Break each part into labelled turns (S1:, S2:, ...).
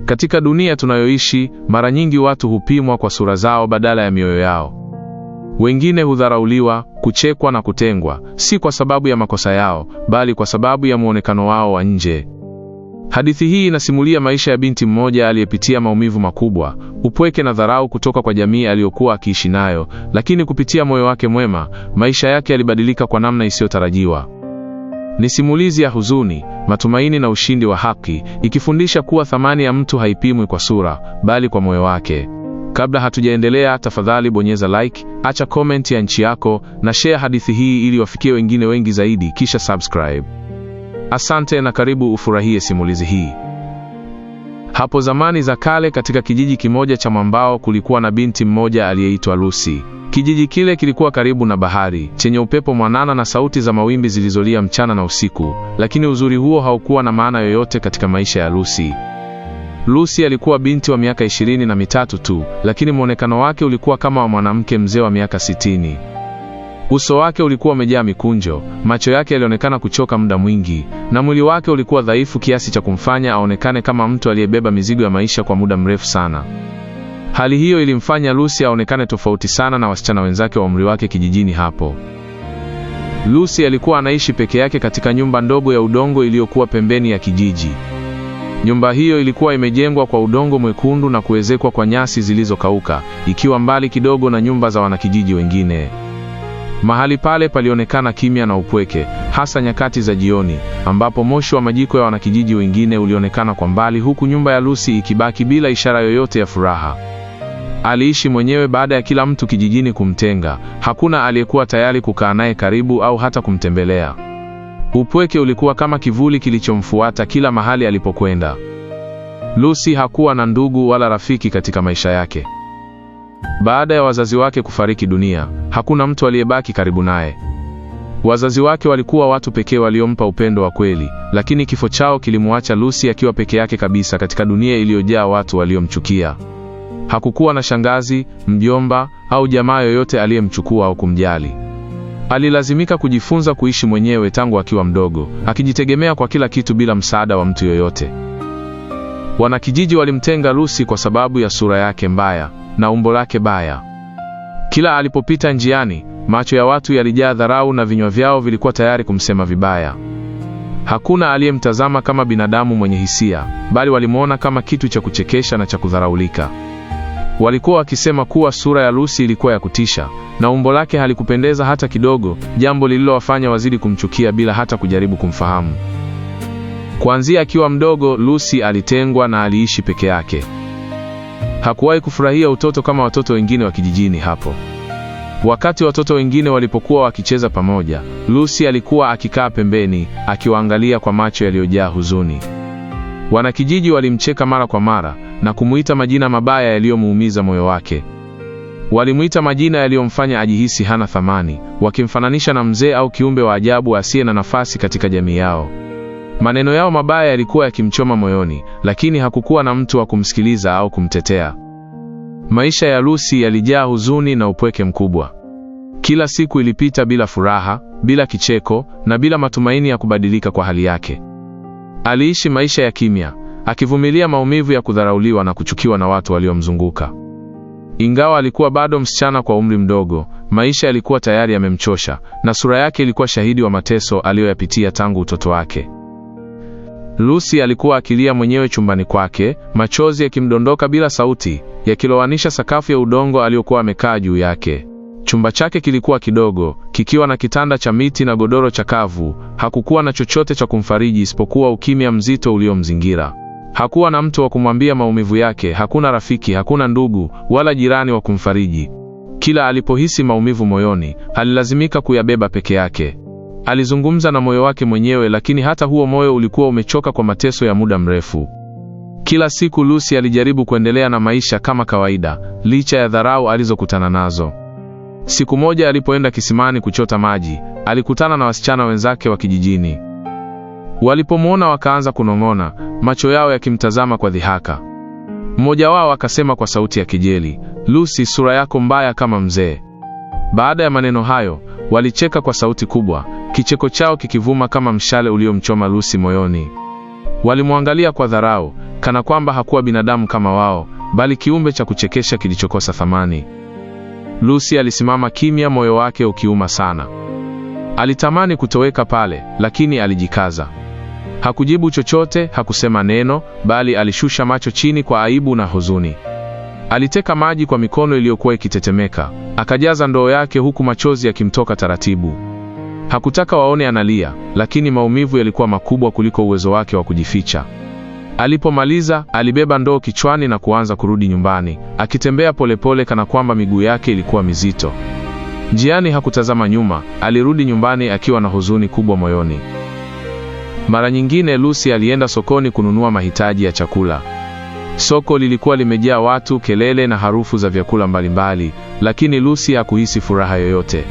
S1: Katika dunia tunayoishi, mara nyingi watu hupimwa kwa sura zao badala ya mioyo yao. Wengine hudharauliwa, kuchekwa na kutengwa, si kwa sababu ya makosa yao, bali kwa sababu ya muonekano wao wa nje. Hadithi hii inasimulia maisha ya binti mmoja aliyepitia maumivu makubwa, upweke na dharau kutoka kwa jamii aliyokuwa akiishi nayo, lakini kupitia moyo wake mwema, maisha yake yalibadilika kwa namna isiyotarajiwa. Ni simulizi ya huzuni, matumaini na ushindi wa haki, ikifundisha kuwa thamani ya mtu haipimwi kwa sura, bali kwa moyo wake. Kabla hatujaendelea, tafadhali bonyeza like, acha comment ya nchi yako na share hadithi hii ili wafikie wengine wengi zaidi, kisha subscribe. Asante na karibu ufurahie simulizi hii. Hapo zamani za kale, katika kijiji kimoja cha mwambao, kulikuwa na binti mmoja aliyeitwa Lucy. Kijiji kile kilikuwa karibu na bahari, chenye upepo mwanana na sauti za mawimbi zilizolia mchana na usiku, lakini uzuri huo haukuwa na maana yoyote katika maisha ya Lucy. Lucy alikuwa binti wa miaka 23 tu, lakini muonekano wake ulikuwa kama wa mwanamke mzee wa miaka 60. Uso wake ulikuwa umejaa mikunjo, macho yake yalionekana kuchoka muda mwingi, na mwili wake ulikuwa dhaifu kiasi cha kumfanya aonekane kama mtu aliyebeba mizigo ya maisha kwa muda mrefu sana. Hali hiyo ilimfanya Lucy aonekane tofauti sana na wasichana wenzake wa umri wake kijijini hapo. Lucy alikuwa anaishi peke yake katika nyumba ndogo ya udongo iliyokuwa pembeni ya kijiji. Nyumba hiyo ilikuwa imejengwa kwa udongo mwekundu na kuezekwa kwa nyasi zilizokauka, ikiwa mbali kidogo na nyumba za wanakijiji wengine. Mahali pale palionekana kimya na upweke, hasa nyakati za jioni, ambapo moshi wa majiko ya wanakijiji wengine ulionekana kwa mbali, huku nyumba ya Lucy ikibaki bila ishara yoyote ya furaha. Aliishi mwenyewe baada ya kila mtu kijijini kumtenga. Hakuna aliyekuwa tayari kukaa naye karibu au hata kumtembelea. Upweke ulikuwa kama kivuli kilichomfuata kila mahali alipokwenda. Lucy hakuwa na ndugu wala rafiki katika maisha yake. Baada ya wazazi wake kufariki dunia, hakuna mtu aliyebaki karibu naye. Wazazi wake walikuwa watu pekee waliompa upendo wa kweli, lakini kifo chao kilimwacha Lucy akiwa peke yake kabisa katika dunia iliyojaa watu waliomchukia. Hakukuwa na shangazi, mjomba au jamaa yoyote aliyemchukua au kumjali. Alilazimika kujifunza kuishi mwenyewe tangu akiwa mdogo, akijitegemea kwa kila kitu bila msaada wa mtu yoyote. Wanakijiji walimtenga Lucy kwa sababu ya sura yake mbaya na umbo lake baya. Kila alipopita njiani, macho ya watu yalijaa dharau na vinywa vyao vilikuwa tayari kumsema vibaya. Hakuna aliyemtazama kama binadamu mwenye hisia, bali walimuona kama kitu cha kuchekesha na cha kudharaulika. Walikuwa wakisema kuwa sura ya Lucy ilikuwa ya kutisha na umbo lake halikupendeza hata kidogo, jambo lililowafanya wazidi kumchukia bila hata kujaribu kumfahamu. Kuanzia akiwa mdogo, Lucy alitengwa na aliishi peke yake. Hakuwahi kufurahia utoto kama watoto wengine wa kijijini hapo. Wakati watoto wengine walipokuwa wakicheza pamoja, Lucy alikuwa akikaa pembeni, akiwaangalia kwa macho yaliyojaa huzuni. Wanakijiji walimcheka mara kwa mara na kumuita majina mabaya yaliyomuumiza moyo wake. Walimuita majina yaliyomfanya ajihisi hana thamani, wakimfananisha na mzee au kiumbe wa ajabu asiye na nafasi katika jamii yao. Maneno yao mabaya yalikuwa yakimchoma moyoni, lakini hakukuwa na mtu wa kumsikiliza au kumtetea. Maisha ya Lucy yalijaa huzuni na upweke mkubwa. Kila siku ilipita bila furaha, bila kicheko na bila matumaini ya kubadilika kwa hali yake. Aliishi maisha ya kimya, akivumilia maumivu ya kudharauliwa na kuchukiwa na watu waliomzunguka. Ingawa alikuwa bado msichana kwa umri mdogo, maisha yalikuwa tayari yamemchosha, na sura yake ilikuwa shahidi wa mateso aliyoyapitia tangu utoto wake. Lucy alikuwa akilia mwenyewe chumbani kwake, machozi yakimdondoka bila sauti, yakilowanisha sakafu ya udongo aliyokuwa amekaa juu yake. Chumba chake kilikuwa kidogo, kikiwa na kitanda cha miti na godoro chakavu. Hakukuwa na chochote cha kumfariji isipokuwa ukimya mzito uliomzingira. Hakuwa na mtu wa kumwambia maumivu yake, hakuna rafiki, hakuna ndugu, wala jirani wa kumfariji. Kila alipohisi maumivu moyoni, alilazimika kuyabeba peke yake. Alizungumza na moyo wake mwenyewe, lakini hata huo moyo ulikuwa umechoka kwa mateso ya muda mrefu. Kila siku Lucy alijaribu kuendelea na maisha kama kawaida, licha ya dharau alizokutana nazo. Siku moja alipoenda kisimani kuchota maji, alikutana na wasichana wenzake wa kijijini. Walipomwona wakaanza kunong'ona, macho yao yakimtazama kwa dhihaka. Mmoja wao akasema kwa sauti ya kejeli, "Lucy, sura yako mbaya kama mzee." Baada ya maneno hayo, walicheka kwa sauti kubwa, kicheko chao kikivuma kama mshale uliomchoma Lucy moyoni. Walimwangalia kwa dharau, kana kwamba hakuwa binadamu kama wao, bali kiumbe cha kuchekesha kilichokosa thamani. Lucy alisimama kimya, moyo wake ukiuma sana. Alitamani kutoweka pale, lakini alijikaza. Hakujibu chochote, hakusema neno, bali alishusha macho chini kwa aibu na huzuni. Aliteka maji kwa mikono iliyokuwa ikitetemeka, akajaza ndoo yake huku machozi yakimtoka taratibu. Hakutaka waone analia, lakini maumivu yalikuwa makubwa kuliko uwezo wake wa kujificha. Alipomaliza, alibeba ndoo kichwani na kuanza kurudi nyumbani, akitembea polepole kana kwamba miguu yake ilikuwa mizito. Njiani hakutazama nyuma, alirudi nyumbani akiwa na huzuni kubwa moyoni. Mara nyingine Lucy alienda sokoni kununua mahitaji ya chakula. Soko lilikuwa limejaa watu, kelele na harufu za vyakula mbalimbali, lakini Lucy hakuhisi furaha yoyote.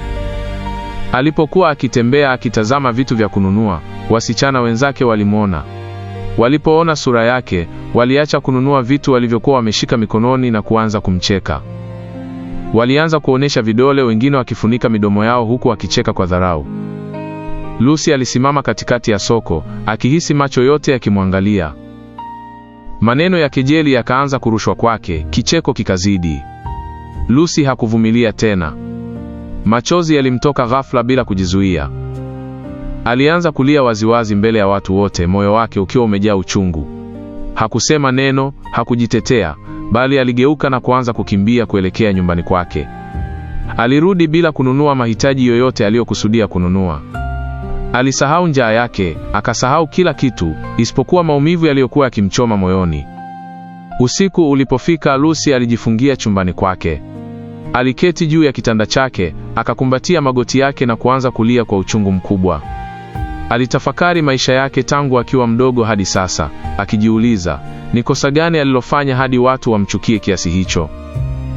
S1: Alipokuwa akitembea akitazama vitu vya kununua, wasichana wenzake walimwona. Walipoona sura yake, waliacha kununua vitu walivyokuwa wameshika mikononi na kuanza kumcheka. Walianza kuonesha vidole, wengine wakifunika midomo yao huku wakicheka kwa dharau. Lucy alisimama katikati ya soko, akihisi macho yote yakimwangalia. Maneno ya kejeli yakaanza kurushwa kwake, kicheko kikazidi. Lucy hakuvumilia tena. Machozi yalimtoka ghafla bila kujizuia. Alianza kulia waziwazi mbele ya watu wote, moyo wake ukiwa umejaa uchungu. Hakusema neno, hakujitetea, bali aligeuka na kuanza kukimbia kuelekea nyumbani kwake. Alirudi bila kununua mahitaji yoyote aliyokusudia kununua. Alisahau njaa yake, akasahau kila kitu, isipokuwa maumivu yaliyokuwa yakimchoma moyoni. Usiku ulipofika, Lucy alijifungia chumbani kwake. Aliketi juu ya kitanda chake, akakumbatia magoti yake na kuanza kulia kwa uchungu mkubwa. Alitafakari maisha yake tangu akiwa mdogo hadi sasa, akijiuliza, ni kosa gani alilofanya hadi watu wamchukie kiasi hicho?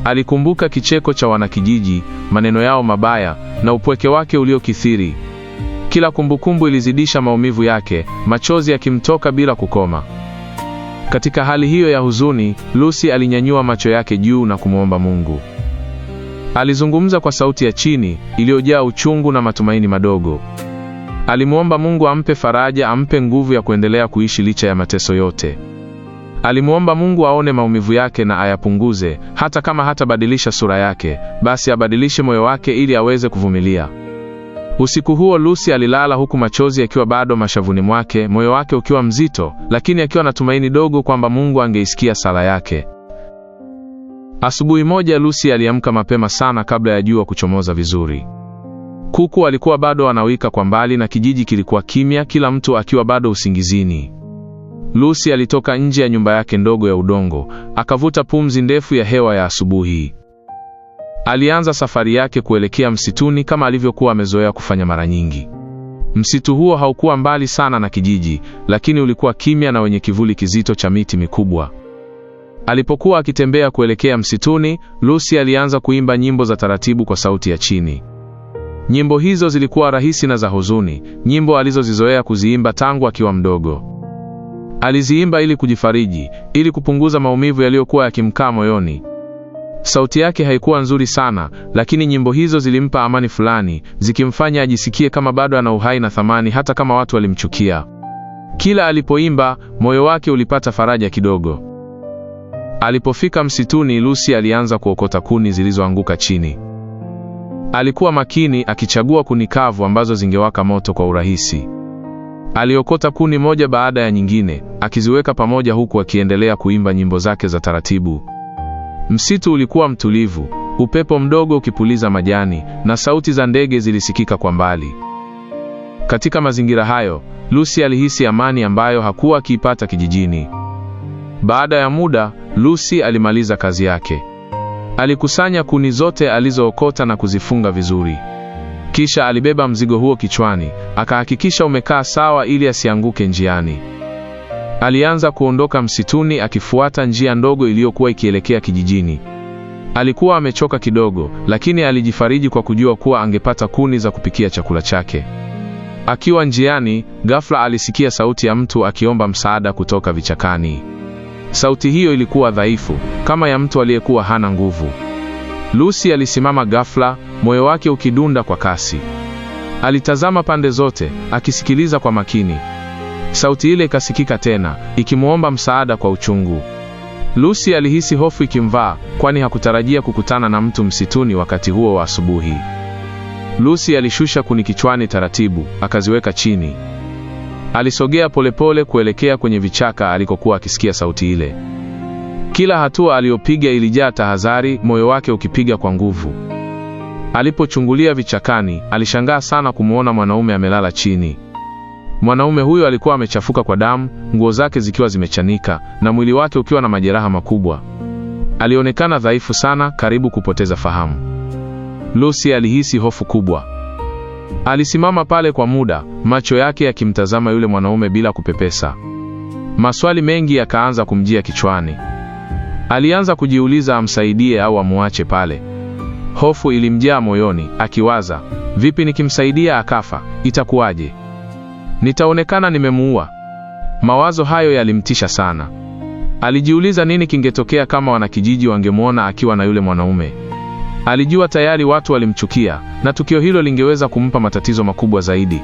S1: Alikumbuka kicheko cha wanakijiji, maneno yao mabaya, na upweke wake uliokithiri. Kila kumbukumbu ilizidisha maumivu yake, machozi yakimtoka bila kukoma. Katika hali hiyo ya huzuni, Lucy alinyanyua macho yake juu na kumwomba Mungu. Alizungumza kwa sauti ya chini, iliyojaa uchungu na matumaini madogo. Alimwomba Mungu ampe faraja, ampe nguvu ya kuendelea kuishi licha ya mateso yote. Alimwomba Mungu aone maumivu yake na ayapunguze, hata kama hatabadilisha sura yake, basi abadilishe moyo wake ili aweze kuvumilia. Usiku huo Lucy alilala huku machozi yakiwa bado mashavuni mwake, moyo wake ukiwa mzito, lakini akiwa na tumaini dogo kwamba Mungu angeisikia sala yake. Asubuhi moja Lucy aliamka mapema sana kabla ya jua kuchomoza vizuri. Kuku alikuwa bado wanawika kwa mbali na kijiji kilikuwa kimya, kila mtu akiwa bado usingizini. Lucy alitoka nje ya nyumba yake ndogo ya udongo, akavuta pumzi ndefu ya hewa ya asubuhi. Alianza safari yake kuelekea msituni kama alivyokuwa amezoea kufanya mara nyingi. Msitu huo haukuwa mbali sana na kijiji, lakini ulikuwa kimya na wenye kivuli kizito cha miti mikubwa. Alipokuwa akitembea kuelekea msituni, Lucy alianza kuimba nyimbo za taratibu kwa sauti ya chini. Nyimbo hizo zilikuwa rahisi na za huzuni, nyimbo alizozizoea kuziimba tangu akiwa mdogo. Aliziimba ili kujifariji, ili kupunguza maumivu yaliyokuwa yakimkaa moyoni. Sauti yake haikuwa nzuri sana, lakini nyimbo hizo zilimpa amani fulani, zikimfanya ajisikie kama bado ana uhai na thamani hata kama watu walimchukia. Kila alipoimba, moyo wake ulipata faraja kidogo. Alipofika msituni, Lucy alianza kuokota kuni zilizoanguka chini. Alikuwa makini, akichagua kuni kavu ambazo zingewaka moto kwa urahisi. Aliokota kuni moja baada ya nyingine, akiziweka pamoja huku akiendelea kuimba nyimbo zake za taratibu. Msitu ulikuwa mtulivu, upepo mdogo ukipuliza majani, na sauti za ndege zilisikika kwa mbali. Katika mazingira hayo, Lucy alihisi amani ambayo hakuwa akiipata kijijini. Baada ya muda, Lucy alimaliza kazi yake. Alikusanya kuni zote alizookota na kuzifunga vizuri. Kisha alibeba mzigo huo kichwani, akahakikisha umekaa sawa ili asianguke njiani. Alianza kuondoka msituni akifuata njia ndogo iliyokuwa ikielekea kijijini. Alikuwa amechoka kidogo, lakini alijifariji kwa kujua kuwa angepata kuni za kupikia chakula chake. Akiwa njiani, ghafla alisikia sauti ya mtu akiomba msaada kutoka vichakani. Sauti hiyo ilikuwa dhaifu, kama ya mtu aliyekuwa hana nguvu. Lucy alisimama ghafla, moyo wake ukidunda kwa kasi. Alitazama pande zote, akisikiliza kwa makini. sauti ile ikasikika tena, ikimuomba msaada kwa uchungu. Lucy alihisi hofu ikimvaa, kwani hakutarajia kukutana na mtu msituni wakati huo wa asubuhi. Lucy alishusha kuni kichwani taratibu, akaziweka chini. Alisogea polepole kuelekea kwenye vichaka alikokuwa akisikia sauti ile. Kila hatua aliyopiga ilijaa tahadhari, moyo wake ukipiga kwa nguvu. Alipochungulia vichakani, alishangaa sana kumuona mwanaume amelala chini. Mwanaume huyo alikuwa amechafuka kwa damu, nguo zake zikiwa zimechanika na mwili wake ukiwa na majeraha makubwa. Alionekana dhaifu sana, karibu kupoteza fahamu. Lucy alihisi hofu kubwa. Alisimama pale kwa muda, macho yake yakimtazama yule mwanaume bila kupepesa. Maswali mengi yakaanza kumjia kichwani. Alianza kujiuliza amsaidie au amuache pale. Hofu ilimjaa moyoni, akiwaza, vipi nikimsaidia akafa, itakuwaje? Nitaonekana nimemuua. Mawazo hayo yalimtisha sana. Alijiuliza nini kingetokea kama wanakijiji wangemuona akiwa na yule mwanaume. Alijua tayari watu walimchukia, na tukio hilo lingeweza kumpa matatizo makubwa zaidi.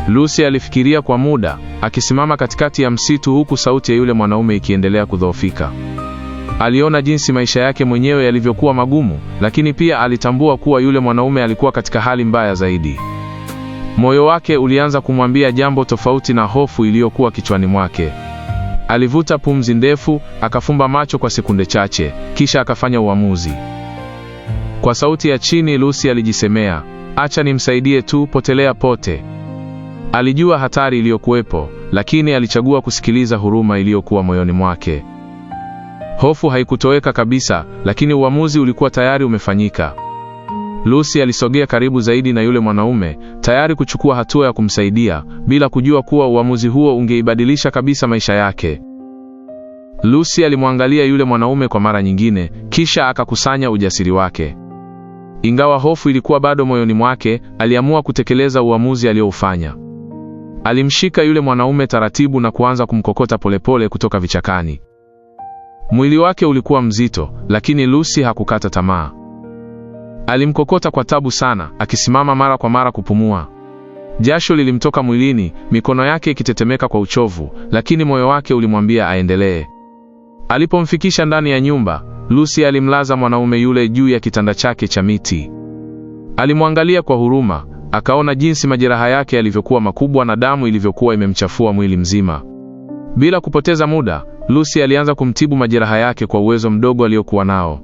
S1: Lucy alifikiria kwa muda, akisimama katikati ya msitu huku sauti ya yule mwanaume ikiendelea kudhoofika. Aliona jinsi maisha yake mwenyewe yalivyokuwa magumu, lakini pia alitambua kuwa yule mwanaume alikuwa katika hali mbaya zaidi. Moyo wake ulianza kumwambia jambo tofauti na hofu iliyokuwa kichwani mwake. Alivuta pumzi ndefu, akafumba macho kwa sekunde chache, kisha akafanya uamuzi. Kwa sauti ya chini Lucy alijisemea, acha nimsaidie tu, potelea pote. Alijua hatari iliyokuwepo, lakini alichagua kusikiliza huruma iliyokuwa moyoni mwake. Hofu haikutoweka kabisa, lakini uamuzi ulikuwa tayari umefanyika. Lucy alisogea karibu zaidi na yule mwanaume, tayari kuchukua hatua ya kumsaidia, bila kujua kuwa uamuzi huo ungeibadilisha kabisa maisha yake. Lucy alimwangalia yule mwanaume kwa mara nyingine, kisha akakusanya ujasiri wake. Ingawa hofu ilikuwa bado moyoni mwake, aliamua kutekeleza uamuzi alioufanya. Alimshika yule mwanaume taratibu na kuanza kumkokota polepole kutoka vichakani. Mwili wake ulikuwa mzito, lakini Lucy hakukata tamaa. Alimkokota kwa tabu sana, akisimama mara kwa mara kupumua. Jasho lilimtoka mwilini, mikono yake ikitetemeka kwa uchovu, lakini moyo wake ulimwambia aendelee. Alipomfikisha ndani ya nyumba, Lucy alimlaza mwanaume yule juu ya kitanda chake cha miti. Alimwangalia kwa huruma, akaona jinsi majeraha yake yalivyokuwa makubwa na damu ilivyokuwa imemchafua mwili mzima. Bila kupoteza muda, Lucy alianza kumtibu majeraha yake kwa uwezo mdogo aliokuwa nao.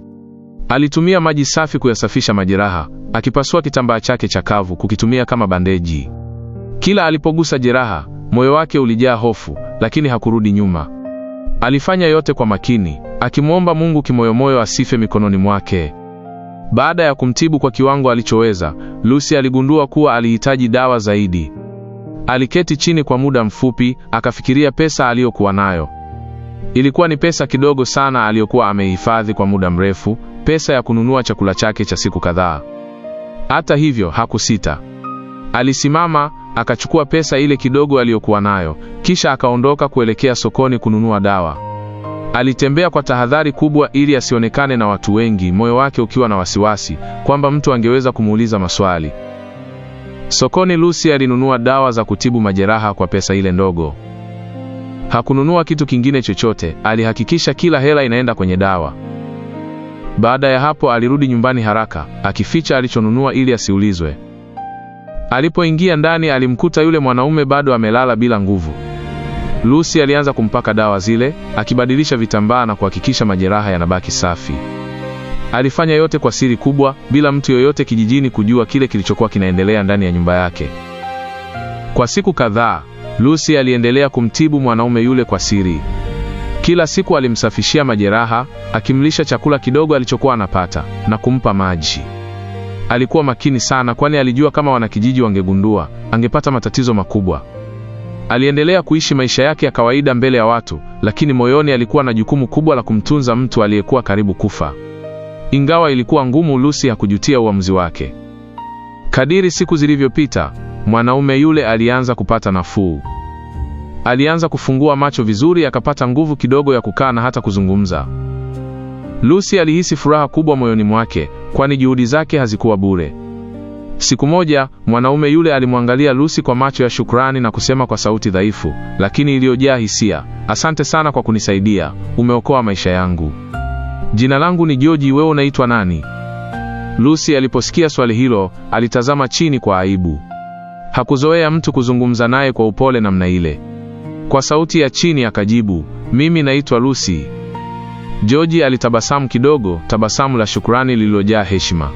S1: Alitumia maji safi kuyasafisha majeraha, akipasua kitambaa chake chakavu kukitumia kama bandeji. Kila alipogusa jeraha, moyo wake ulijaa hofu, lakini hakurudi nyuma. Alifanya yote kwa makini, akimwomba Mungu kimoyomoyo asife mikononi mwake. Baada ya kumtibu kwa kiwango alichoweza, Lucy aligundua kuwa alihitaji dawa zaidi. Aliketi chini kwa muda mfupi, akafikiria pesa aliyokuwa nayo. Ilikuwa ni pesa kidogo sana aliyokuwa amehifadhi kwa muda mrefu, pesa ya kununua chakula chake cha siku kadhaa. Hata hivyo hakusita. Alisimama, akachukua pesa ile kidogo aliyokuwa nayo, kisha akaondoka kuelekea sokoni kununua dawa. Alitembea kwa tahadhari kubwa ili asionekane na watu wengi, moyo wake ukiwa na wasiwasi kwamba mtu angeweza kumuuliza maswali. Sokoni Lucy alinunua dawa za kutibu majeraha kwa pesa ile ndogo. Hakununua kitu kingine chochote, alihakikisha kila hela inaenda kwenye dawa. Baada ya hapo alirudi nyumbani haraka, akificha alichonunua ili asiulizwe. Alipoingia ndani alimkuta yule mwanaume bado amelala bila nguvu. Lucy alianza kumpaka dawa zile, akibadilisha vitambaa na kuhakikisha majeraha yanabaki safi. Alifanya yote kwa siri kubwa, bila mtu yoyote kijijini kujua kile kilichokuwa kinaendelea ndani ya nyumba yake. Kwa siku kadhaa, Lucy aliendelea kumtibu mwanaume yule kwa siri. Kila siku alimsafishia majeraha, akimlisha chakula kidogo alichokuwa anapata, na kumpa maji. Alikuwa makini sana kwani alijua kama wanakijiji wangegundua, angepata matatizo makubwa. Aliendelea kuishi maisha yake ya kawaida mbele ya watu, lakini moyoni alikuwa na jukumu kubwa la kumtunza mtu aliyekuwa karibu kufa. Ingawa ilikuwa ngumu, Lucy hakujutia uamuzi wake. Kadiri siku zilivyopita, mwanaume yule alianza kupata nafuu. Alianza kufungua macho vizuri, akapata nguvu kidogo ya kukaa na hata kuzungumza. Lucy alihisi furaha kubwa moyoni mwake, kwani juhudi zake hazikuwa bure. Siku moja, mwanaume yule alimwangalia Lucy kwa macho ya shukrani na kusema kwa sauti dhaifu, lakini iliyojaa hisia, "Asante sana kwa kunisaidia, umeokoa maisha yangu." "Jina langu ni George, wewe unaitwa nani?" Lucy aliposikia swali hilo, alitazama chini kwa aibu. Hakuzoea mtu kuzungumza naye kwa upole namna ile. Kwa sauti ya chini akajibu, "Mimi naitwa Lucy." George alitabasamu kidogo, tabasamu la shukrani lililojaa heshima.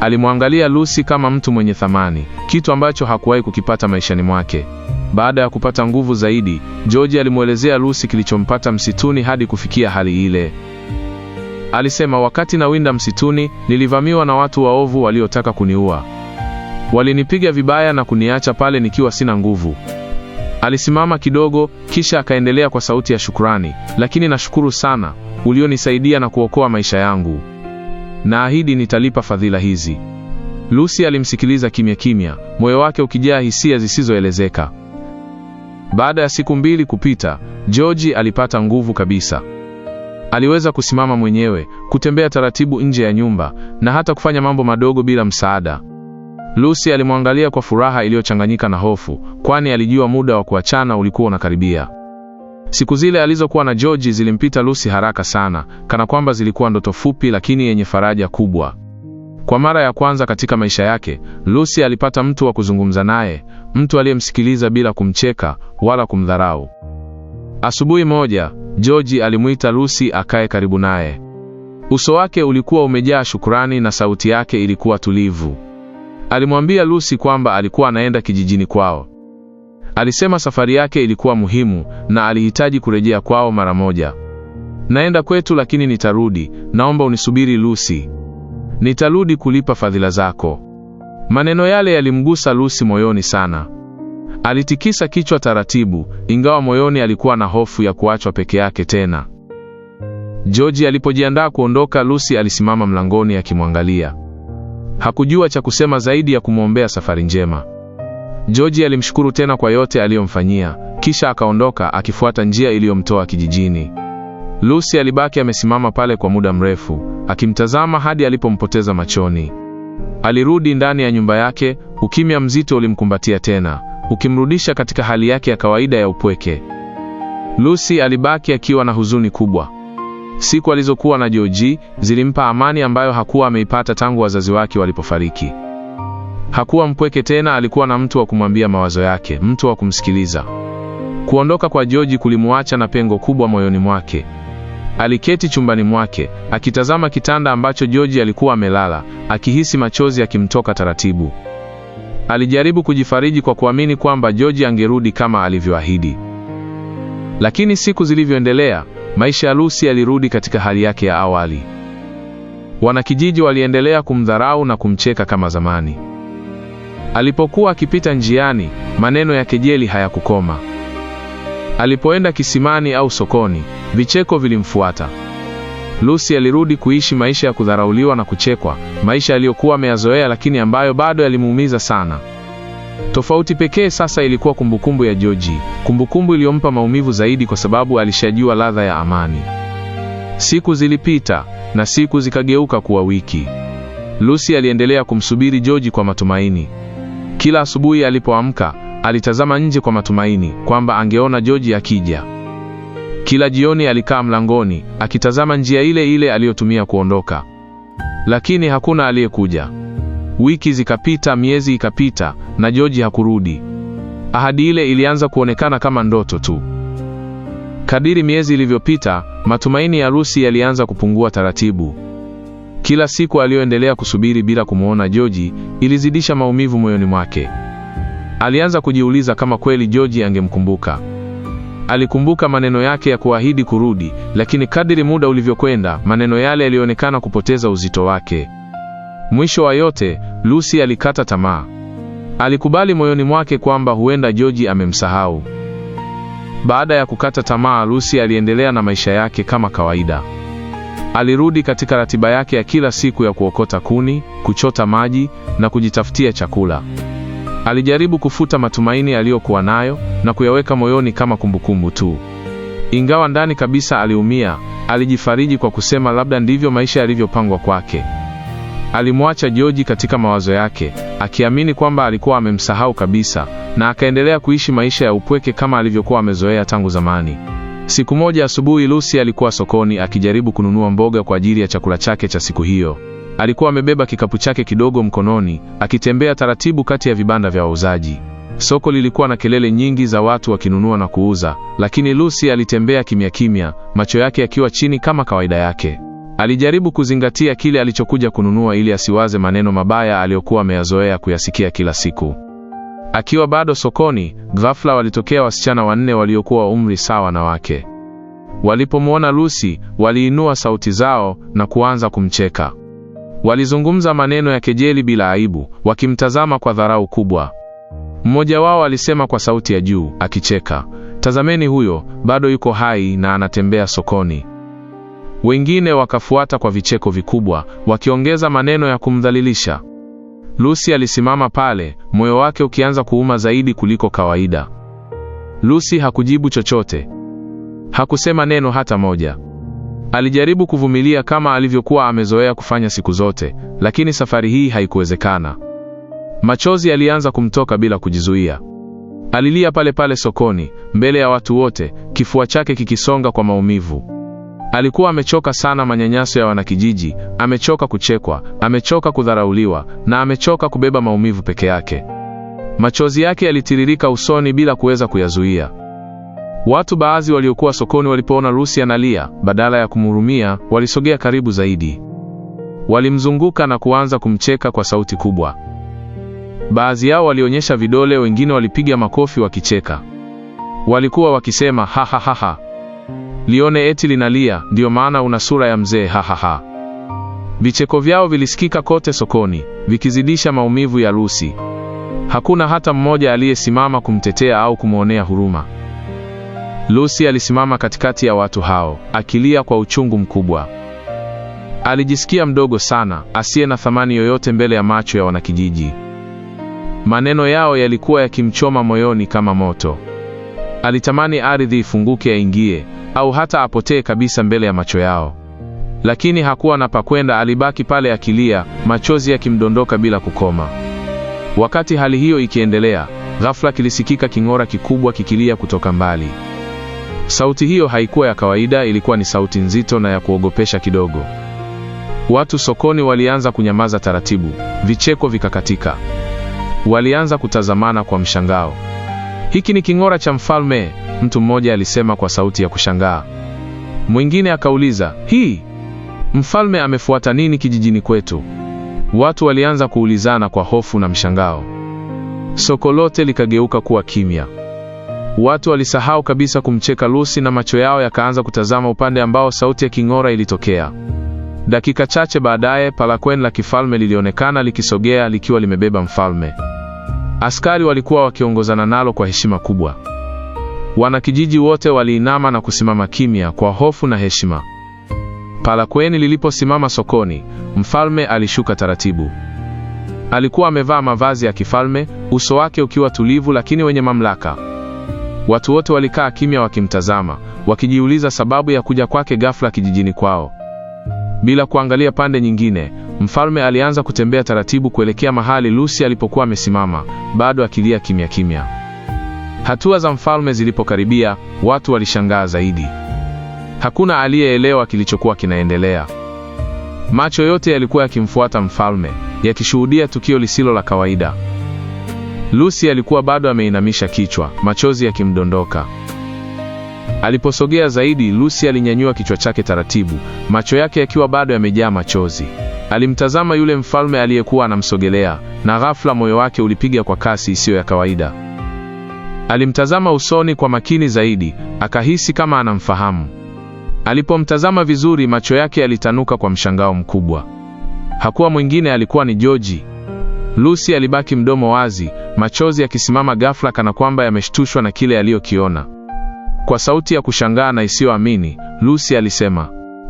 S1: Alimwangalia Lucy kama mtu mwenye thamani, kitu ambacho hakuwahi kukipata maishani mwake. Baada ya kupata nguvu zaidi, George alimuelezea Lucy kilichompata msituni hadi kufikia hali ile. Alisema, "Wakati nawinda msituni, nilivamiwa na watu waovu waliotaka kuniua. Walinipiga vibaya na kuniacha pale nikiwa sina nguvu." Alisimama kidogo, kisha akaendelea kwa sauti ya shukrani, "Lakini nashukuru sana, ulionisaidia na kuokoa maisha yangu. Naahidi nitalipa fadhila hizi." Lucy alimsikiliza kimya kimya, moyo wake ukijaa hisia zisizoelezeka. Baada ya siku 2 kupita, George alipata nguvu kabisa. Aliweza kusimama mwenyewe, kutembea taratibu nje ya nyumba, na hata kufanya mambo madogo bila msaada. Lucy alimwangalia kwa furaha iliyochanganyika na hofu, kwani alijua muda wa kuachana ulikuwa unakaribia. Siku zile alizokuwa na George zilimpita Lucy haraka sana, kana kwamba zilikuwa ndoto fupi lakini yenye faraja kubwa. Kwa mara ya kwanza katika maisha yake, Lucy alipata mtu wa kuzungumza naye, mtu aliyemsikiliza bila kumcheka wala kumdharau. Asubuhi moja, George alimuita Lucy akae karibu naye. Uso wake ulikuwa umejaa shukrani na sauti yake ilikuwa tulivu. Alimwambia Lucy kwamba alikuwa anaenda kijijini kwao. Alisema safari yake ilikuwa muhimu na alihitaji kurejea kwao mara moja. "Naenda kwetu lakini nitarudi, naomba unisubiri Lucy. Nitarudi kulipa fadhila zako." Maneno yale yalimgusa Lucy moyoni sana. Alitikisa kichwa taratibu, ingawa moyoni alikuwa na hofu ya kuachwa peke yake tena. George alipojiandaa kuondoka, Lucy alisimama mlangoni akimwangalia. Hakujua cha kusema zaidi ya kumwombea safari njema. George alimshukuru tena kwa yote aliyomfanyia, kisha akaondoka akifuata njia iliyomtoa kijijini. Lucy alibaki amesimama pale kwa muda mrefu, akimtazama hadi alipompoteza machoni. Alirudi ndani ya nyumba yake, ukimya mzito ulimkumbatia tena, ukimrudisha katika hali yake ya kawaida ya upweke. Lucy alibaki akiwa na huzuni kubwa. Siku alizokuwa na George zilimpa amani ambayo hakuwa ameipata tangu wazazi wake walipofariki. Hakuwa mpweke tena, alikuwa na mtu wa kumwambia mawazo yake, mtu wa kumsikiliza. Kuondoka kwa George kulimuacha na pengo kubwa moyoni mwake. Aliketi chumbani mwake, akitazama kitanda ambacho George alikuwa amelala, akihisi machozi yakimtoka taratibu. Alijaribu kujifariji kwa kuamini kwamba George angerudi kama alivyoahidi. Lakini siku zilivyoendelea, maisha ya Lucy yalirudi katika hali yake ya awali. Wanakijiji waliendelea kumdharau na kumcheka kama zamani. Alipokuwa akipita njiani, maneno ya kejeli hayakukoma. Alipoenda kisimani au sokoni, vicheko vilimfuata. Lucy alirudi kuishi maisha ya kudharauliwa na kuchekwa, maisha aliyokuwa ameyazoea lakini ambayo bado yalimuumiza sana. Tofauti pekee sasa ilikuwa kumbukumbu ya George, kumbukumbu iliyompa maumivu zaidi kwa sababu alishajua ladha ya amani. Siku zilipita na siku zikageuka kuwa wiki. Lucy aliendelea kumsubiri George kwa matumaini. Kila asubuhi alipoamka, alitazama nje kwa matumaini kwamba angeona George akija. Kila jioni alikaa mlangoni, akitazama njia ile ile aliyotumia kuondoka. Lakini hakuna aliyekuja. Wiki zikapita, miezi ikapita, na George hakurudi. Ahadi ile ilianza kuonekana kama ndoto tu. Kadiri miezi ilivyopita, matumaini ya Lucy yalianza kupungua taratibu. Kila siku aliyoendelea kusubiri bila kumuona George, ilizidisha maumivu moyoni mwake. Alianza kujiuliza kama kweli George angemkumbuka. Alikumbuka maneno yake ya kuahidi kurudi, lakini kadiri muda ulivyokwenda, maneno yale yalionekana kupoteza uzito wake. Mwisho wa yote, Lucy alikata tamaa. Alikubali moyoni mwake kwamba huenda George amemsahau. Baada ya kukata tamaa, Lucy aliendelea na maisha yake kama kawaida. Alirudi katika ratiba yake ya kila siku ya kuokota kuni, kuchota maji na kujitafutia chakula. Alijaribu kufuta matumaini aliyokuwa nayo na kuyaweka moyoni kama kumbukumbu tu. Ingawa ndani kabisa aliumia, alijifariji kwa kusema labda ndivyo maisha yalivyopangwa kwake. Alimwacha George katika mawazo yake, akiamini kwamba alikuwa amemsahau kabisa, na akaendelea kuishi maisha ya upweke kama alivyokuwa amezoea tangu zamani. Siku moja asubuhi, Lucy alikuwa sokoni akijaribu kununua mboga kwa ajili ya chakula chake cha siku hiyo. Alikuwa amebeba kikapu chake kidogo mkononi, akitembea taratibu kati ya vibanda vya wauzaji. Soko lilikuwa na kelele nyingi za watu wakinunua na kuuza, lakini Lucy alitembea kimya kimya, macho yake yakiwa chini kama kawaida yake. Alijaribu kuzingatia kile alichokuja kununua ili asiwaze maneno mabaya aliyokuwa ameyazoea kuyasikia kila siku. Akiwa bado sokoni, ghafla walitokea wasichana 4 waliokuwa umri sawa na wake. Walipomwona Lucy, waliinua sauti zao na kuanza kumcheka. Walizungumza maneno ya kejeli bila aibu, wakimtazama kwa dharau kubwa. Mmoja wao alisema kwa sauti ya juu, akicheka, "Tazameni huyo, bado yuko hai na anatembea sokoni." Wengine wakafuata kwa vicheko vikubwa, wakiongeza maneno ya kumdhalilisha. Lucy alisimama pale, moyo wake ukianza kuuma zaidi kuliko kawaida. Lucy hakujibu chochote. Hakusema neno hata moja. Alijaribu kuvumilia kama alivyokuwa amezoea kufanya siku zote, lakini safari hii haikuwezekana. Machozi yalianza kumtoka bila kujizuia. Alilia pale pale sokoni, mbele ya watu wote, kifua chake kikisonga kwa maumivu. Alikuwa amechoka sana manyanyaso ya wanakijiji, amechoka kuchekwa, amechoka kudharauliwa, na amechoka kubeba maumivu peke yake. Machozi yake yalitiririka usoni bila kuweza kuyazuia. Watu baadhi waliokuwa sokoni walipoona Lucy analia, badala ya kumhurumia, walisogea karibu zaidi. Walimzunguka na kuanza kumcheka kwa sauti kubwa. Baadhi yao walionyesha vidole, wengine walipiga makofi wakicheka. Walikuwa wakisema, "Ha ha ha ha. Lione eti linalia, ndio maana una sura ya mzee, ha ha ha." Vicheko vyao vilisikika kote sokoni, vikizidisha maumivu ya Lucy. Hakuna hata mmoja aliyesimama kumtetea au kumwonea huruma. Lucy alisimama katikati ya watu hao, akilia kwa uchungu mkubwa. Alijisikia mdogo sana, asiye na thamani yoyote mbele ya macho ya wanakijiji. Maneno yao yalikuwa yakimchoma moyoni kama moto. Alitamani ardhi ifunguke aingie, au hata apotee kabisa mbele ya macho yao. Lakini hakuwa na pakwenda, alibaki pale akilia, machozi yakimdondoka bila kukoma. Wakati hali hiyo ikiendelea, ghafla kilisikika king'ora kikubwa kikilia kutoka mbali. Sauti hiyo haikuwa ya kawaida, ilikuwa ni sauti nzito na ya kuogopesha kidogo. Watu sokoni walianza kunyamaza taratibu, vicheko vikakatika. Walianza kutazamana kwa mshangao. "Hiki ni king'ora cha mfalme," mtu mmoja alisema kwa sauti ya kushangaa. Mwingine akauliza, "Hii, mfalme amefuata nini kijijini kwetu?" Watu walianza kuulizana kwa hofu na mshangao. Soko lote likageuka kuwa kimya. Watu walisahau kabisa kumcheka Lucy na macho yao yakaanza kutazama upande ambao sauti ya king'ora ilitokea. Dakika chache baadaye, palanquin la kifalme lilionekana likisogea likiwa limebeba mfalme. Askari walikuwa wakiongozana nalo kwa heshima kubwa. Wanakijiji wote waliinama na kusimama kimya kwa hofu na heshima. Palanquin liliposimama sokoni, mfalme alishuka taratibu. Alikuwa amevaa mavazi ya kifalme, uso wake ukiwa tulivu lakini wenye mamlaka. Watu wote walikaa kimya wakimtazama, wakijiuliza sababu ya kuja kwake ghafla kijijini kwao. Bila kuangalia pande nyingine, mfalme alianza kutembea taratibu kuelekea mahali Lucy alipokuwa amesimama, bado akilia kimya kimya. Hatua za mfalme zilipokaribia, watu walishangaa zaidi. Hakuna aliyeelewa kilichokuwa kinaendelea. Macho yote yalikuwa yakimfuata mfalme, yakishuhudia tukio lisilo la kawaida. Lucy alikuwa bado ameinamisha kichwa, machozi yakimdondoka. Aliposogea zaidi, Lucy alinyanyua kichwa chake taratibu, macho yake yakiwa bado yamejaa machozi. Alimtazama yule mfalme aliyekuwa anamsogelea, na ghafla moyo wake ulipiga kwa kasi isiyo ya kawaida. Alimtazama usoni kwa makini zaidi, akahisi kama anamfahamu. Alipomtazama vizuri, macho yake yalitanuka kwa mshangao mkubwa. Hakuwa mwingine, alikuwa ni George. Lucy alibaki mdomo wazi, machozi yakisimama ghafla kana kwamba yameshtushwa na kile aliyokiona. Kwa sauti ya kushangaa na isiyoamini, Lucy alisema,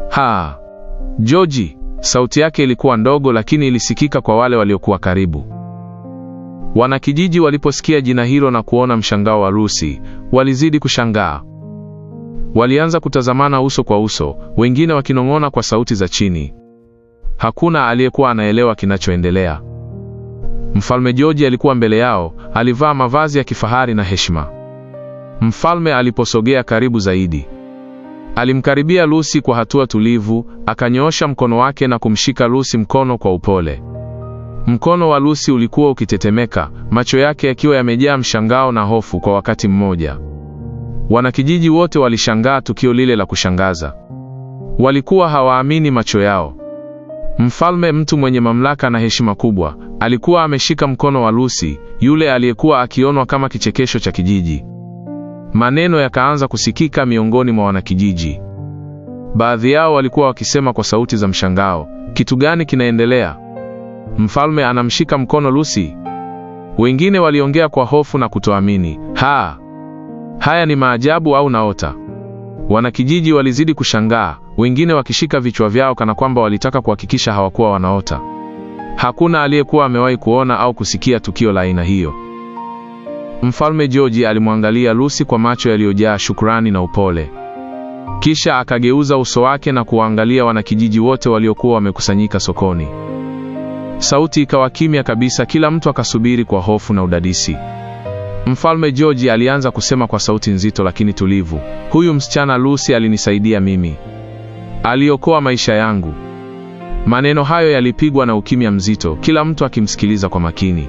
S1: "Ha, George." Sauti yake ilikuwa ndogo lakini ilisikika kwa wale waliokuwa karibu. Wanakijiji waliposikia jina hilo na kuona mshangao wa Lucy, walizidi kushangaa. Walianza kutazamana uso kwa uso, wengine wakinong'ona kwa sauti za chini. Hakuna aliyekuwa anaelewa kinachoendelea. Mfalme George alikuwa mbele yao, alivaa mavazi ya kifahari na heshima. Mfalme aliposogea karibu zaidi, alimkaribia Lucy kwa hatua tulivu, akanyoosha mkono wake na kumshika Lucy mkono kwa upole. Mkono wa Lucy ulikuwa ukitetemeka, macho yake yakiwa yamejaa mshangao na hofu kwa wakati mmoja. Wanakijiji wote walishangaa tukio lile la kushangaza. Walikuwa hawaamini macho yao. Mfalme, mtu mwenye mamlaka na heshima kubwa, alikuwa ameshika mkono wa Lucy, yule aliyekuwa akionwa kama kichekesho cha kijiji. Maneno yakaanza kusikika miongoni mwa wanakijiji. Baadhi yao walikuwa wakisema kwa sauti za mshangao, kitu gani kinaendelea? Mfalme anamshika mkono Lucy? Wengine waliongea kwa hofu na kutoamini, haya ni maajabu au naota? Wanakijiji walizidi kushangaa, wengine wakishika vichwa vyao kana kwamba walitaka kuhakikisha hawakuwa wanaota. Hakuna aliyekuwa amewahi kuona au kusikia tukio la aina hiyo. Mfalme George alimwangalia Lucy kwa macho yaliyojaa shukrani na upole. Kisha akageuza uso wake na kuwaangalia wanakijiji wote waliokuwa wamekusanyika sokoni. Sauti ikawa kimya kabisa, kila mtu akasubiri kwa hofu na udadisi. Mfalme George alianza kusema kwa sauti nzito lakini tulivu, huyu msichana Lucy alinisaidia mimi. Aliokoa maisha yangu. Maneno hayo yalipigwa na ukimya mzito, kila mtu akimsikiliza kwa makini.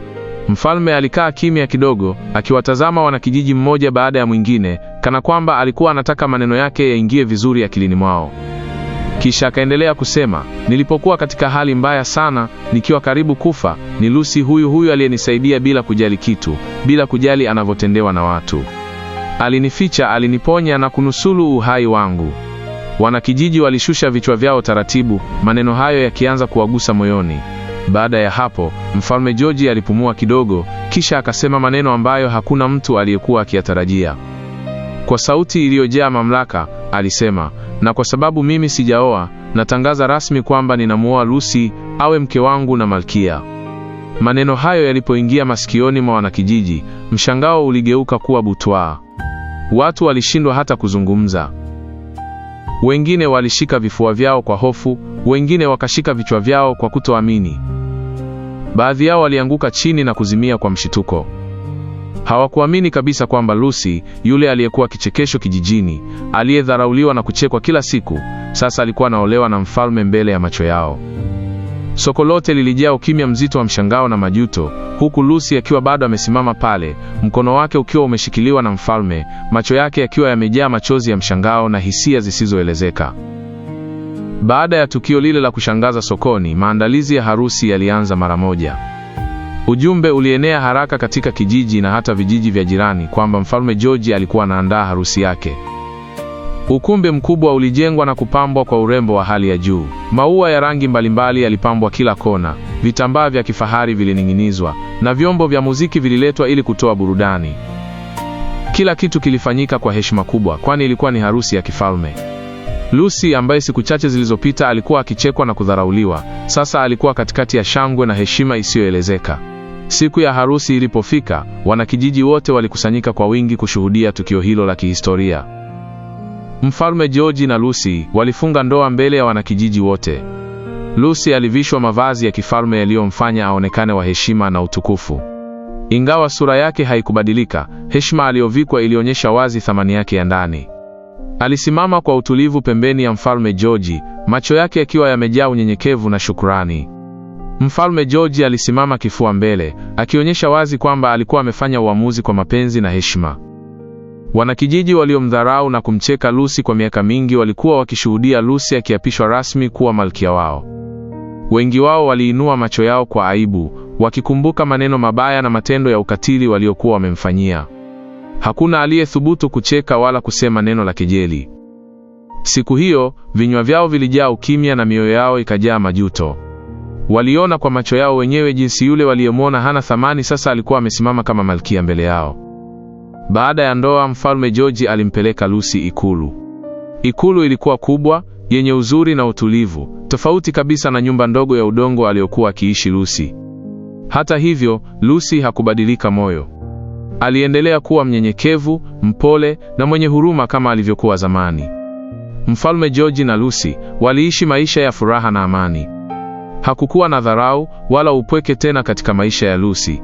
S1: Mfalme alikaa kimya kidogo, akiwatazama wanakijiji mmoja baada ya mwingine, kana kwamba alikuwa anataka maneno yake yaingie vizuri akilini mwao. Kisha akaendelea kusema, nilipokuwa katika hali mbaya sana, nikiwa karibu kufa, ni Lucy huyu aliyenisaidia bila kujali kitu, bila kujali anavyotendewa na watu. Alinificha, aliniponya na kunusuru uhai wangu. Wanakijiji walishusha vichwa vyao taratibu, maneno hayo yakianza kuwagusa moyoni. Baada ya hapo, Mfalme George alipumua kidogo, kisha akasema maneno ambayo hakuna mtu aliyekuwa akiyatarajia. Kwa sauti iliyojaa mamlaka, alisema, na kwa sababu mimi sijaoa, natangaza rasmi kwamba ninamuoa Lucy awe mke wangu na malkia. Maneno hayo yalipoingia masikioni mwa wanakijiji, mshangao uligeuka kuwa butwaa. Watu walishindwa hata kuzungumza. Wengine walishika vifua vyao kwa hofu, wengine wakashika vichwa vyao kwa kutoamini. Baadhi yao walianguka chini na kuzimia kwa mshituko. Hawakuamini kabisa kwamba Lucy, yule aliyekuwa kichekesho kijijini, aliyedharauliwa na kuchekwa kila siku, sasa alikuwa anaolewa na mfalme mbele ya macho yao. Soko lote lilijaa ukimya mzito wa mshangao na majuto, huku Lucy akiwa bado amesimama pale, mkono wake ukiwa umeshikiliwa na mfalme, macho yake yakiwa yamejaa machozi ya mshangao na hisia zisizoelezeka. Baada ya tukio lile la kushangaza sokoni, maandalizi ya harusi yalianza mara moja. Ujumbe ulienea haraka katika kijiji na hata vijiji vya jirani kwamba Mfalme George alikuwa anaandaa harusi yake. Ukumbi mkubwa ulijengwa na kupambwa kwa urembo wa hali ya juu. Maua ya rangi mbalimbali yalipambwa kila kona, vitambaa vya kifahari vilining'inizwa, na vyombo vya muziki vililetwa ili kutoa burudani. Kila kitu kilifanyika kwa heshima kubwa, kwani ilikuwa ni harusi ya kifalme. Lucy, ambaye siku chache zilizopita alikuwa akichekwa na kudharauliwa, sasa alikuwa katikati ya shangwe na heshima isiyoelezeka. Siku ya harusi ilipofika, wanakijiji wote walikusanyika kwa wingi kushuhudia tukio hilo la kihistoria. Mfalme George na Lucy walifunga ndoa mbele ya wanakijiji wote. Lucy alivishwa mavazi ya kifalme yaliyomfanya aonekane wa heshima na utukufu. Ingawa sura yake haikubadilika, heshima aliyovikwa ilionyesha wazi thamani yake ya ndani. Alisimama kwa utulivu pembeni ya Mfalme George, macho yake yakiwa yamejaa unyenyekevu na shukrani. Mfalme George alisimama kifua mbele, akionyesha wazi kwamba alikuwa amefanya uamuzi kwa mapenzi na heshima. Wanakijiji waliomdharau na kumcheka Lucy kwa miaka mingi walikuwa wakishuhudia Lucy akiapishwa rasmi kuwa malkia wao. Wengi wao waliinua macho yao kwa aibu, wakikumbuka maneno mabaya na matendo ya ukatili waliokuwa wamemfanyia. Hakuna aliyethubutu kucheka wala kusema neno la kejeli. Siku hiyo, vinywa vyao vilijaa ukimya na mioyo yao ikajaa majuto. Waliona kwa macho yao wenyewe jinsi yule waliyemwona hana thamani sasa alikuwa amesimama kama malkia mbele yao. Baada ya ndoa, Mfalme George alimpeleka Lucy ikulu. Ikulu ilikuwa kubwa, yenye uzuri na utulivu, tofauti kabisa na nyumba ndogo ya udongo aliyokuwa akiishi Lucy. Hata hivyo, Lucy hakubadilika moyo. Aliendelea kuwa mnyenyekevu, mpole na mwenye huruma kama alivyokuwa zamani. Mfalme George na Lucy waliishi maisha ya furaha na amani. Hakukuwa na dharau wala upweke tena katika maisha ya Lucy.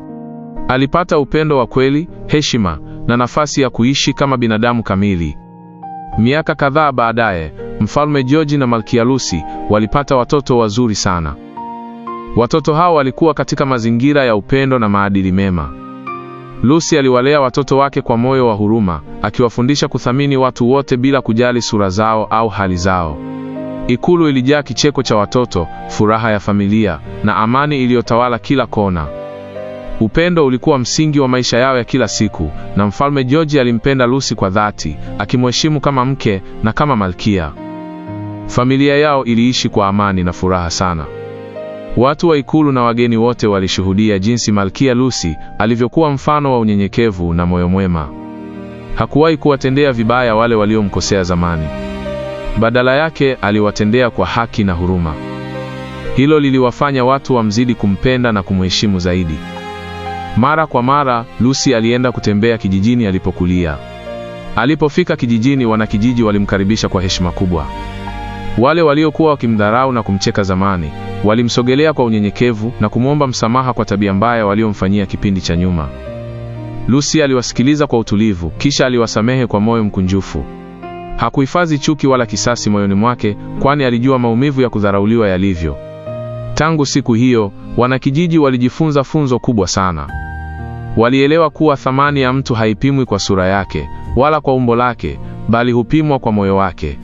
S1: Alipata upendo wa kweli, heshima na nafasi ya kuishi kama binadamu kamili. Miaka kadhaa baadaye, Mfalme George na Malkia Lucy walipata watoto wazuri sana. Watoto hao walikuwa katika mazingira ya upendo na maadili mema. Lucy aliwalea watoto wake kwa moyo wa huruma, akiwafundisha kuthamini watu wote bila kujali sura zao au hali zao. Ikulu ilijaa kicheko cha watoto, furaha ya familia na amani iliyotawala kila kona. Upendo ulikuwa msingi wa maisha yao ya kila siku, na Mfalme George alimpenda Lucy kwa dhati, akimheshimu kama mke na kama malkia. Familia yao iliishi kwa amani na furaha sana. Watu wa ikulu na wageni wote walishuhudia jinsi Malkia Lucy alivyokuwa mfano wa unyenyekevu na moyo mwema. Hakuwahi kuwatendea vibaya wale waliomkosea zamani. Badala yake aliwatendea kwa haki na huruma. Hilo liliwafanya watu wamzidi kumpenda na kumheshimu zaidi. Mara kwa mara, Lucy alienda kutembea kijijini alipokulia. Alipofika kijijini, wanakijiji walimkaribisha kwa heshima kubwa. Wale waliokuwa wakimdharau na kumcheka zamani, walimsogelea kwa unyenyekevu na kumwomba msamaha kwa tabia mbaya waliomfanyia kipindi cha nyuma. Lucy aliwasikiliza kwa utulivu, kisha aliwasamehe kwa moyo mkunjufu. Hakuhifadhi chuki wala kisasi moyoni mwake, kwani alijua maumivu ya kudharauliwa yalivyo. Tangu siku hiyo, wanakijiji walijifunza funzo kubwa sana. Walielewa kuwa thamani ya mtu haipimwi kwa sura yake, wala kwa umbo lake, bali hupimwa kwa moyo wake.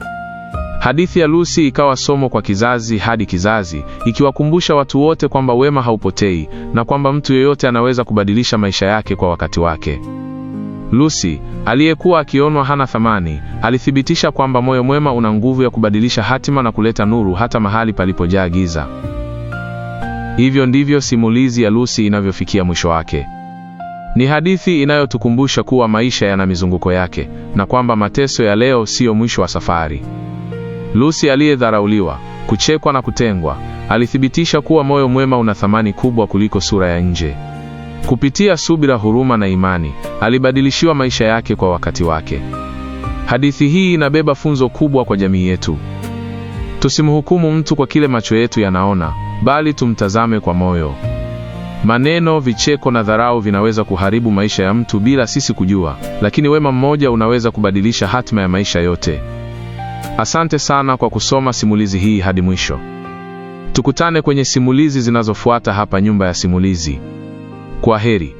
S1: Hadithi ya Lucy ikawa somo kwa kizazi hadi kizazi, ikiwakumbusha watu wote kwamba wema haupotei, na kwamba mtu yeyote anaweza kubadilisha maisha yake kwa wakati wake. Lucy, aliyekuwa akionwa hana thamani, alithibitisha kwamba moyo mwema una nguvu ya kubadilisha hatima na kuleta nuru hata mahali palipojaa giza. Hivyo ndivyo simulizi ya Lucy inavyofikia mwisho wake. Ni hadithi inayotukumbusha kuwa maisha yana mizunguko yake, na kwamba mateso ya leo sio mwisho wa safari. Lucy aliyedharauliwa, kuchekwa na kutengwa, alithibitisha kuwa moyo mwema una thamani kubwa kuliko sura ya nje. Kupitia subira, huruma na imani, alibadilishiwa maisha yake kwa wakati wake. Hadithi hii inabeba funzo kubwa kwa jamii yetu. Tusimhukumu mtu kwa kile macho yetu yanaona, bali tumtazame kwa moyo. Maneno, vicheko na dharau vinaweza kuharibu maisha ya mtu bila sisi kujua, lakini wema mmoja unaweza kubadilisha hatima ya maisha yote. Asante sana kwa kusoma simulizi hii hadi mwisho. Tukutane kwenye simulizi zinazofuata hapa Nyumba ya Simulizi. Kwaheri.